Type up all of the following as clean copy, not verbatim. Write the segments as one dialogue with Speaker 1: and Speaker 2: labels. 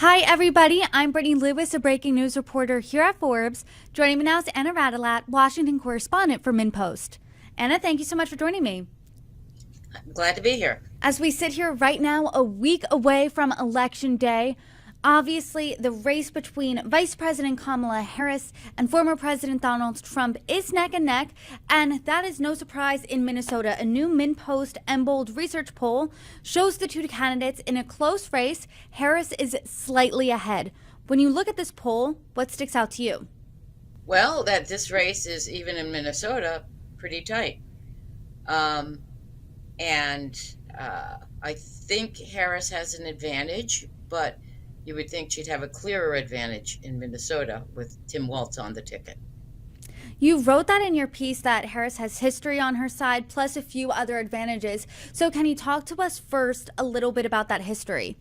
Speaker 1: Hi, everybody. I'm Brittany Lewis, a breaking news reporter here at Forbes. Joining me now is Anna Radelat, Washington correspondent for MinnPost. Anna, thank you so much for joining me.
Speaker 2: I'm glad to be here.
Speaker 1: As we sit here right now, a week away from Election Day, obviously the race between Vice President Kamala Harris and former President Donald Trump is neck and neck, and that is no surprise in Minnesota. A new MinnPost-Embold Research poll shows the two candidates in a close race. Harris is slightly ahead. When you look at this poll, what sticks out to you?
Speaker 2: Well, that this race is, even in Minnesota, pretty tight. I think Harris has an advantage, but you would think she'd have a clearer advantage in Minnesota with Tim Walz on the ticket.
Speaker 1: You wrote that in your piece that Harris has history on her side, plus a few other advantages. So can you talk to us first a little bit about that history?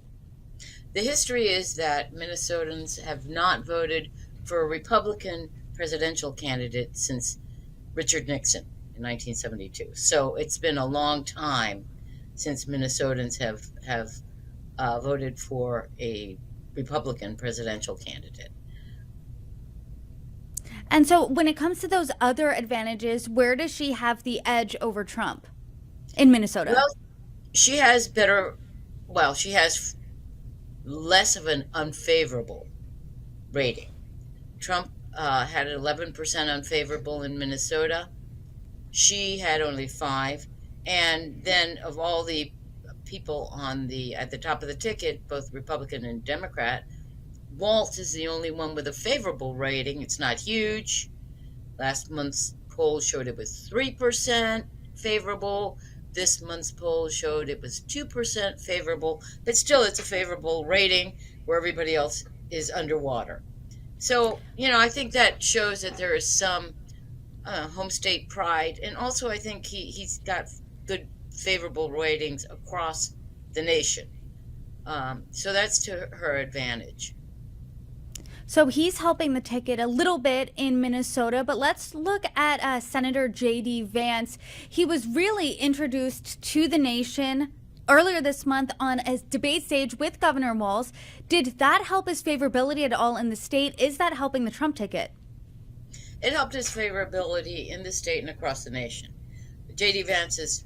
Speaker 2: The history is that Minnesotans have not voted for a Republican presidential candidate since Richard Nixon in 1972. So it's been a long time since Minnesotans have voted for a Republican presidential candidate.
Speaker 1: And so when it comes to those other advantages, where does she have the edge over Trump in Minnesota?
Speaker 2: Well, she has less of an unfavorable rating. Trump had 11% unfavorable in Minnesota. She had only 5%. And then of all the people at the top of the ticket, both Republican and Democrat, Walz is the only one with a favorable rating. It's not huge. Last month's poll showed it was 3% favorable. This month's poll showed it was 2% favorable, but still it's a favorable rating where everybody else is underwater. So, I think that shows that there is some home state pride. And also I think he's got good favorable ratings across the nation. So that's to her advantage.
Speaker 1: So he's helping the ticket a little bit in Minnesota, but let's look at Senator J.D. Vance. He was really introduced to the nation earlier this month on a debate stage with Governor Walz. Did that help his favorability at all in the state? Is that helping the Trump ticket?
Speaker 2: It helped his favorability in the state and across the nation. J.D. Vance's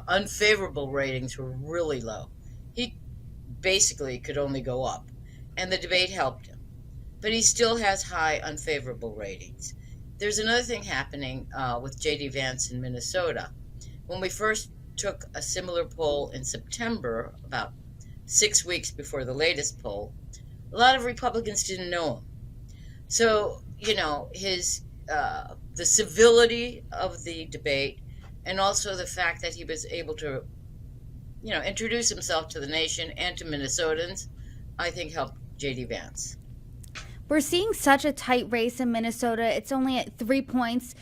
Speaker 2: unfavorable ratings were really low. He basically could only go up, and the debate helped him. But he still has high unfavorable ratings. There's another thing happening with J.D. Vance in Minnesota. When we first took a similar poll in September, about 6 weeks before the latest poll, a lot of Republicans didn't know him. So, the civility of the debate, and also the fact that he was able to, introduce himself to the nation and to Minnesotans, I think helped J.D. Vance.
Speaker 1: We're seeing such a tight race in Minnesota. It's only at 3 points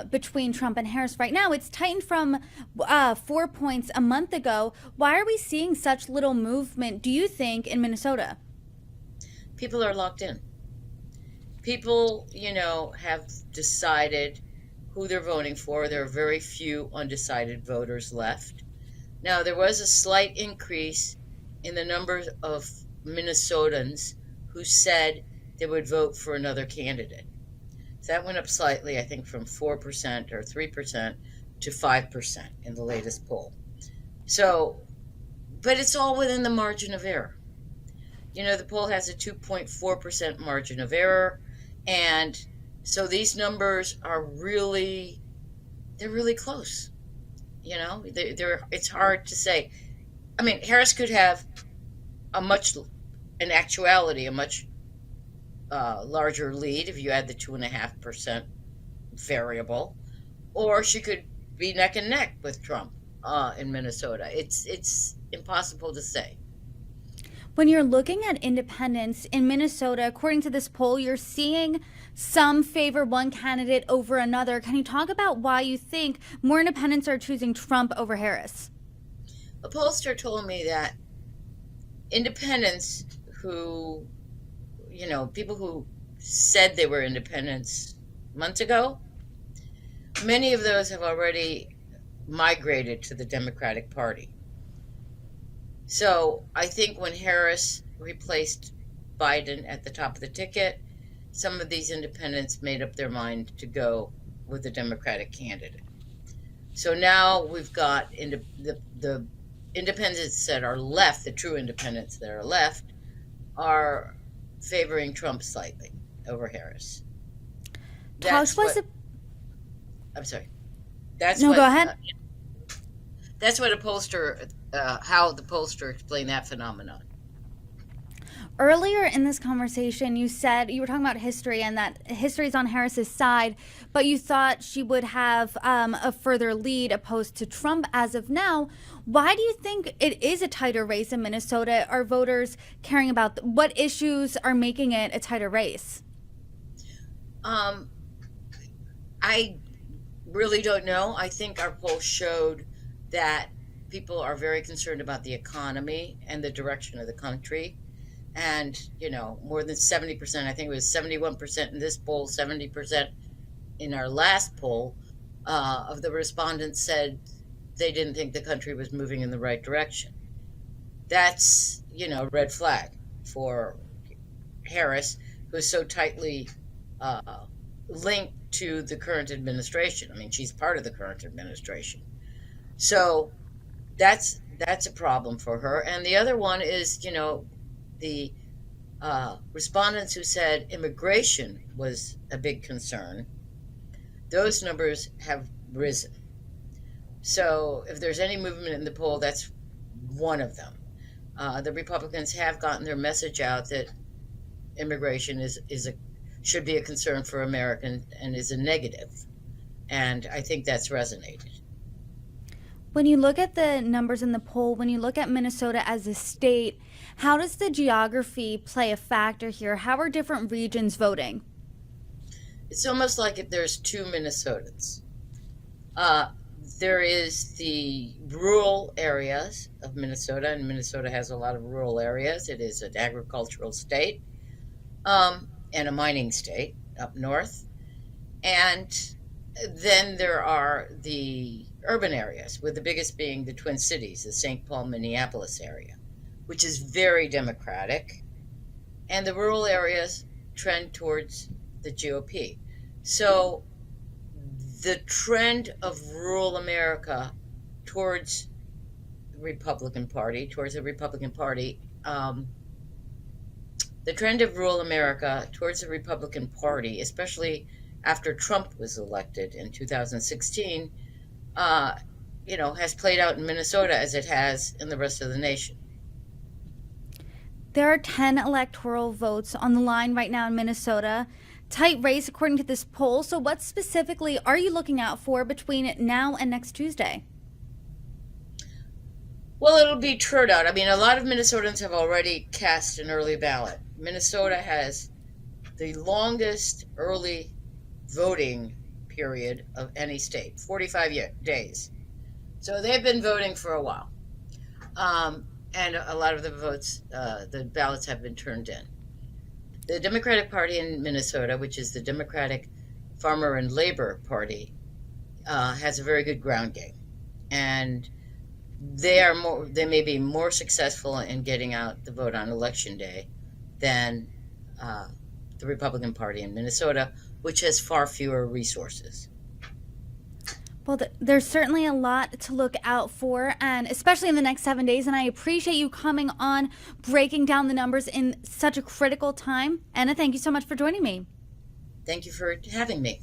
Speaker 1: between Trump and Harris right now. It's tightened from 4 points a month ago. Why are we seeing such little movement, do you think, in Minnesota?
Speaker 2: People are locked in. People, have decided who they're voting for. There are very few undecided voters left. Now, there was a slight increase in the number of Minnesotans who said they would vote for another candidate. So that went up slightly, I think, from 4% or 3% to 5% in the latest poll. So, but it's all within the margin of error. The poll has a 2.4% margin of error, and so these numbers are they're really close. It's hard to say. I mean, Harris could have in actuality, a much larger lead if you add the 2.5% variable, or she could be neck and neck with Trump in Minnesota. It's impossible to say.
Speaker 1: When you're looking at independents in Minnesota, according to this poll, you're seeing some favor one candidate over another. Can you talk about why you think more independents are choosing Trump over Harris?
Speaker 2: A pollster told me that independents who, people who said they were independents months ago, many of those have already migrated to the Democratic Party. So I think when Harris replaced Biden at the top of the ticket, some of these independents made up their mind to go with the Democratic candidate. So now we've got the independents that are left, the true independents that are left, are favoring Trump slightly over Harris. That's what, I'm sorry. That's
Speaker 1: no,
Speaker 2: what,
Speaker 1: go ahead.
Speaker 2: That's what a pollster, how the pollster explained that phenomenon.
Speaker 1: Earlier in this conversation, you said you were talking about history and that history is on Harris's side, but you thought she would have a further lead opposed to Trump as of now. Why do you think it is a tighter race in Minnesota? Are voters caring about what issues are making it a tighter race?
Speaker 2: I really don't know. I think our poll showed that people are very concerned about the economy and the direction of the country. And, more than 70%, I think it was 71% in this poll, 70% in our last poll, of the respondents said they didn't think the country was moving in the right direction. That's, red flag for Harris, who's so tightly linked to the current administration. I mean, she's part of the current administration. So that's a problem for her. And the other one is, the respondents who said immigration was a big concern, those numbers have risen. So if there's any movement in the poll, that's one of them. The Republicans have gotten their message out that immigration should be a concern for Americans and is a negative. And I think that's resonated.
Speaker 1: When you look at the numbers in the poll, when you look at Minnesota as a state, how does the geography play a factor here? How are different regions voting?
Speaker 2: It's almost like if there's two Minnesotans. There is the rural areas of Minnesota, and Minnesota has a lot of rural areas. It is an agricultural state and a mining state up north. And then there are the urban areas, with the biggest being the Twin Cities, the St. Paul, Minneapolis area, which is very Democratic. And the rural areas trend towards the GOP. So the trend of rural America towards the Republican Party, the trend of rural America towards the Republican Party, especially after Trump was elected in 2016, has played out in Minnesota as it has in the rest of the nation.
Speaker 1: There are 10 electoral votes on the line right now in Minnesota. Tight race according to this poll. So what specifically are you looking out for between now and next Tuesday?
Speaker 2: Well, it'll be turnout. I mean, a lot of Minnesotans have already cast an early ballot. Minnesota has the longest early voting period of any state, 45 days. So they've been voting for a while. And a lot of the votes, the ballots have been turned in. The Democratic Party in Minnesota, which is the Democratic Farmer and Labor Party, has a very good ground game. And they may be more successful in getting out the vote on Election Day than the Republican Party in Minnesota, which has far fewer resources.
Speaker 1: Well, there's certainly a lot to look out for, and especially in the next 7 days. And I appreciate you coming on, breaking down the numbers in such a critical time. Anna, thank you so much for joining me.
Speaker 2: Thank you for having me.